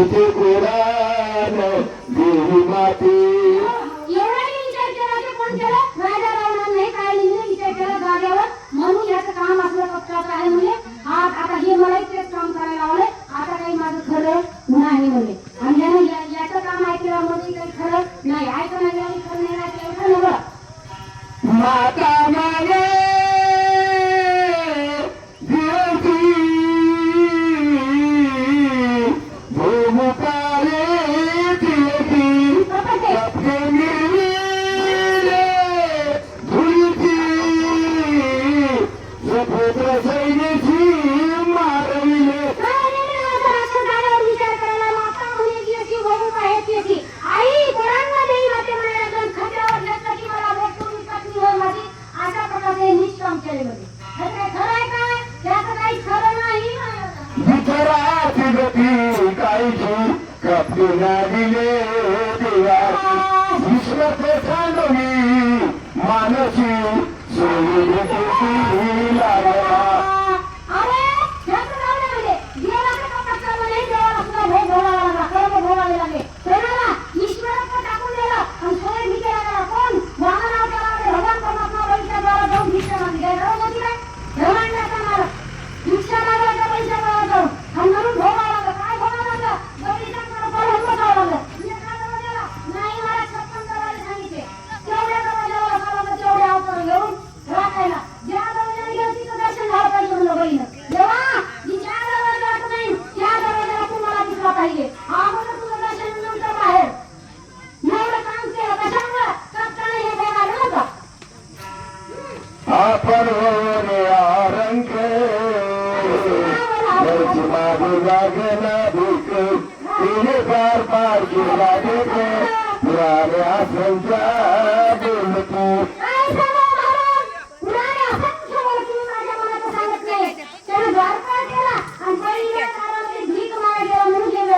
इथे कोरान देवी माते एवढाही विचार केला की कोण केलं राजा रावणाने काय लिहिलं विचार केला जागेवर म्हणून याचं काम आपलं पक्षाचं आहे म्हणजे आता हे मला तेच काम करायला लावले आता काही माझं खरं नाही म्हणे आणि ज्याने याचं काम ऐकल्यामध्ये काही खरं नाही ऐकणं गेलं खरं नाही ऐकलं नवं माता मागे देवी भूमुकाले देवी सपने धुळीची सपुत्र सैन्याची मारविले विचार करायला माता म्हणायची अशी भूमिका आहे त्याची आई पोरांना देई माते म्हणायला खात्यावर घेतलं की मला भेटून पत्नी होय माझी अशा प्रकारे निष्काम केले होते खरं आहे काय त्याचं काही खरं नाही विचाराची गती कायची कपीना दिले देवा विश्वते सांडवी मानसी सोयी लागला अरे ह्याचं नाव नाही म्हणजे देवाचं का पक्का म्हणे देवाला सुद्धा भोग भोगावा लागला कर्म भोगावे लागले कोणाला ईश्वराचं टाकून दिलं आणि सोय भिकेला गेला कोण वामनाव त्याला भगवान परमात्मा बळीच्या द्वारा जाऊन भिक्षा मागली काय गरज होती काय ब्रह्मांडाचा मालक भिक्षा मागायच्या पैसा गोळा करून आणि म्हणून भोगावं लागलं काय भोगावं लागलं बळीच्या परम बसावं लागलं म्हणजे काय जवळ गेला नाही मला 56 दरवाजे सांगितले तेवढ्या दरवाजाला साला तेवढे अवतार घेऊन राखायला ज्या दरवाजाने गेलं तिथं दर्शन झालं पाहिजे म्हणलं बळीनं देवा मी ज्या दरवाजाला नाही त्या दरवाजाला तू मला दिसला पाहिजे अगोदर तुझं दर्शन नंतर बाहेर एवढं काम केलं कशामुळं कष्टाने हे भोग आलं नव्हतं आपण होणे आरंग मागे लागला भूक तिने पार पार केला देख पुराण्या संसार